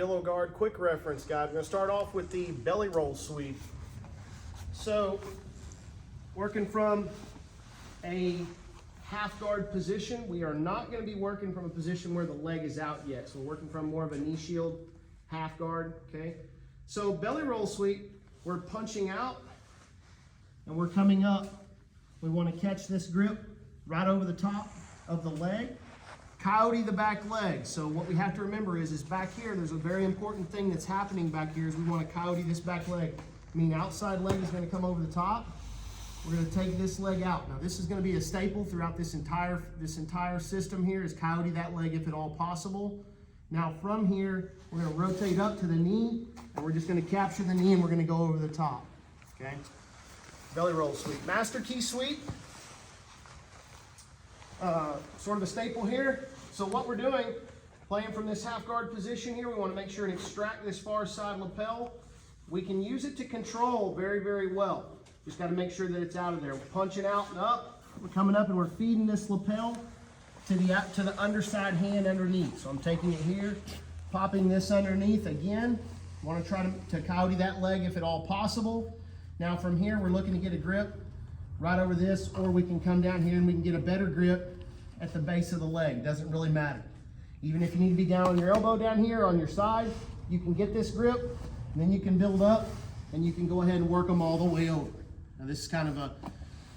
Armadillo guard quick reference guide. We're going to start off with the belly roll sweep. So, working from a half guard position, we are not going to be working from a position where the leg is out yet. So we're working from more of a knee shield half guard, okay? So belly roll sweep, we're punching out and we're coming up. We want to catch this grip right over the top of the leg. Coyote the back leg. So what we have to remember is back here, there's a very important thing that's happening back here is we want to coyote this back leg. I mean, outside leg is going to come over the top. We're going to take this leg out. Now this is going to be a staple throughout this entire system here is coyote that leg if at all possible. Now from here, we're going to rotate up to the knee and we're just going to capture the knee and we're going to go over the top. Okay? Belly roll sweep. Master key sweep. Sort of a staple here. So what we're doing, playing from this half guard position here, we want to make sure and extract this far side lapel. We can use it to control very, very well. Just got to make sure that it's out of there. We're punching out and up. We're coming up and we're feeding this lapel to the underside hand underneath. So I'm taking it here, popping this underneath again. Want to try to coyote that leg if at all possible. Now from here, we're looking to get a grip right over this, or we can come down here and we can get a better grip at the base of the leg. Doesn't really matter. Even if you need to be down on your elbow down here on your side, you can get this grip, and then you can build up, and you can go ahead and work them all the way over. Now this is kind of a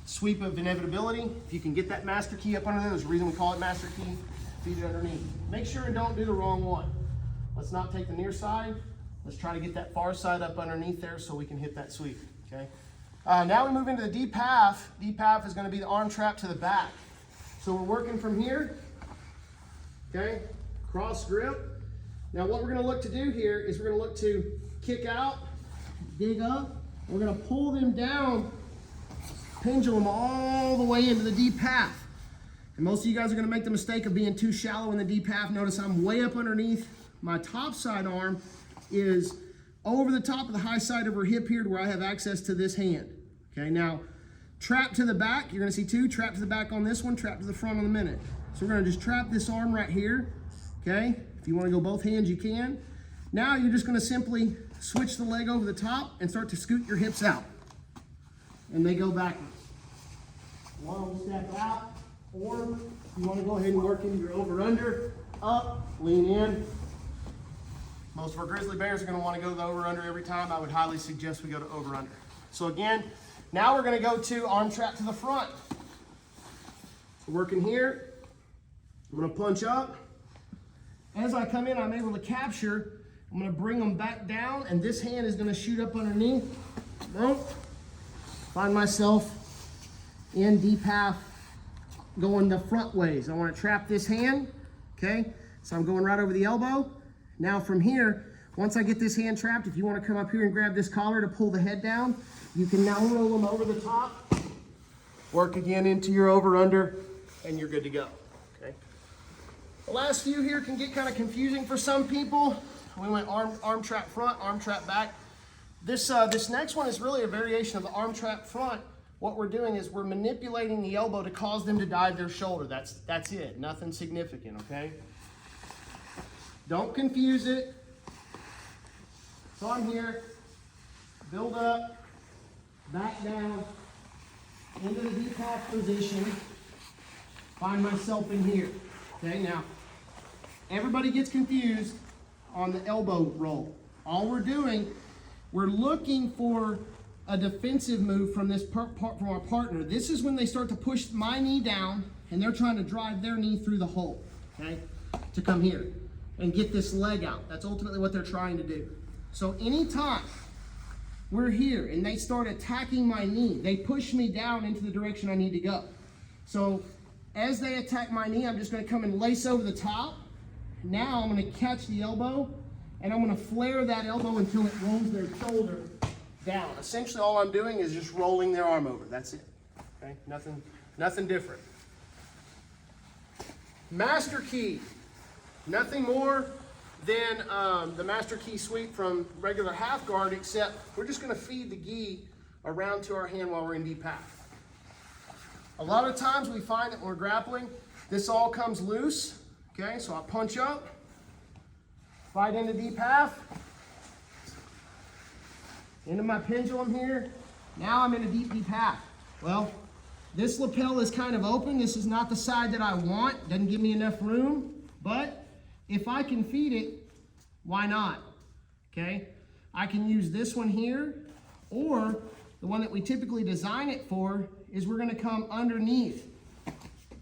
sweep of inevitability. If you can get that master key up under there, there's a reason we call it master key, feed it underneath. Make sure and don't do the wrong one. Let's not take the near side. Let's try to get that far side up underneath there so we can hit that sweep, okay? Now we move into the deep half. Deep half is going to be the arm trap to the back. So we're working from here, okay? Cross grip. Now what we're going to look to do here is we're going to look to kick out, dig up. We're going to pull them down, pendulum all the way into the deep half. And most of you guys are going to make the mistake of being too shallow in the deep half. Notice I'm way up underneath. My top side arm is over the top of the high side of her hip here to where I have access to this hand. Okay, now trap to the back, you're gonna see two, trap to the back on this one, trap to the front on the minute. So we're gonna just trap this arm right here, okay? If you wanna go both hands, you can. Now you're just gonna simply switch the leg over the top and start to scoot your hips out. And they go backwards. Long step out, or you wanna go ahead and work in your over-under, up, lean in. Most of our grizzly bears are going to want to go to the over-under every time. I would highly suggest we go to over-under. So again, now we're going to go to arm trap to the front. So working here, I'm going to punch up. As I come in, I'm able to capture. I'm going to bring them back down, and this hand is going to shoot up underneath. Boom. Find myself in deep half going the front ways. I want to trap this hand, okay? So I'm going right over the elbow. Now from here, once I get this hand trapped, if you want to come up here and grab this collar to pull the head down, you can now roll them over the top, work again into your over-under, and you're good to go, okay? The last few here can get kind of confusing for some people. We went arm trap front, arm trap back. This next one is really a variation of the arm trap front. What we're doing is we're manipulating the elbow to cause them to dive their shoulder. That's it, nothing significant, okay? Don't confuse it. So I'm here, build up, back down, into the deep half position, find myself in here. Okay, now, everybody gets confused on the elbow roll. All we're doing, we're looking for a defensive move from from our partner. This is when they start to push my knee down and they're trying to drive their knee through the hole, okay, to come here and get this leg out. That's ultimately what they're trying to do. So anytime we're here and they start attacking my knee, they push me down into the direction I need to go. So as they attack my knee, I'm just gonna come and lace over the top. Now I'm gonna catch the elbow and I'm gonna flare that elbow until it rolls their shoulder down. Essentially all I'm doing is just rolling their arm over, that's it, okay? Nothing different. Master key. Nothing more than the master key sweep from regular half guard, except we're just gonna feed the gi around to our hand while we're in deep half. A lot of times we find that when we're grappling, this all comes loose, okay? So I punch up, Fight into deep half. Into my pendulum here. Now I'm in a deep, deep half. Well, this lapel is kind of open. This is not the side that I want. Doesn't give me enough room. But if I can feed it, why not? Okay? I can use this one here, or the one that we typically design it for is we're gonna come underneath,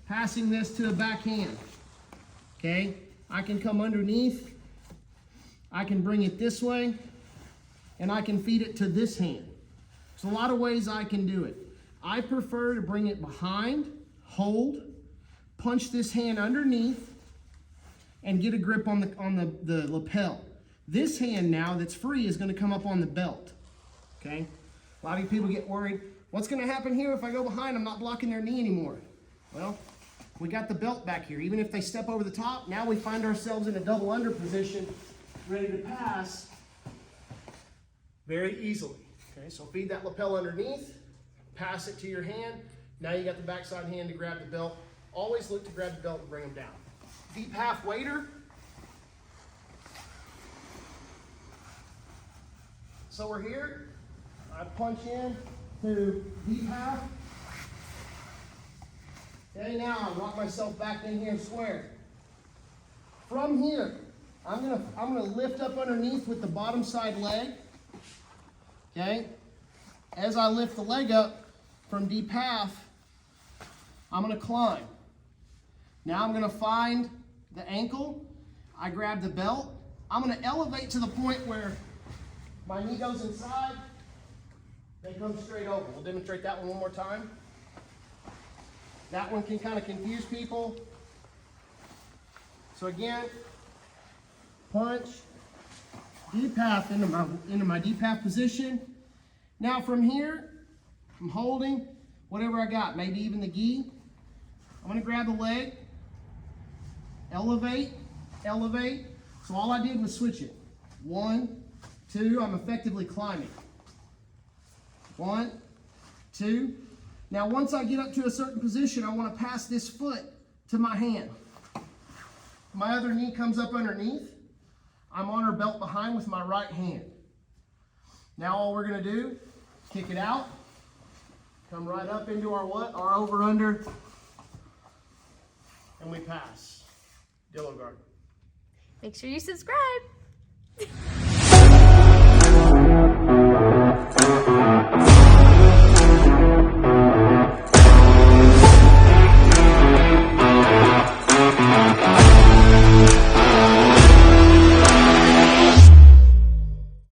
passing this to the backhand. Okay? I can come underneath, I can bring it this way, and I can feed it to this hand. There's a lot of ways I can do it. I prefer to bring it behind, hold, punch this hand underneath, and get a grip on the lapel. This hand now that's free is gonna come up on the belt, okay? A lot of people get worried, what's gonna happen here if I go behind, I'm not blocking their knee anymore? Well, we got the belt back here. Even if they step over the top, now we find ourselves in a double under position, ready to pass very easily. Okay, so feed that lapel underneath, pass it to your hand. Now you got the backside hand to grab the belt. Always look to grab the belt and bring them down. Deep half waiter. So we're here. I punch in to deep half. Okay, now I lock myself back in here square. From here, I'm gonna lift up underneath with the bottom side leg. Okay? As I lift the leg up from deep half, I'm gonna climb. Now I'm gonna find the ankle. I grab the belt. I'm gonna elevate to the point where my knee goes inside. They come straight over. We'll demonstrate that one more time. That one can kind of confuse people. So again, punch, deep half into my deep half position. Now from here, I'm holding whatever I got, maybe even the gi. I'm gonna grab the leg, elevate, elevate. So all I did was switch it. 1, 2, I'm effectively climbing. 1, 2. Now once I get up to a certain position, I want to pass this foot to my hand. My other knee comes up underneath. I'm on her belt behind with my right hand. Now all we're going to do, kick it out, come right up into our what? Our over under, and we pass. Dillo guard. Make sure you subscribe.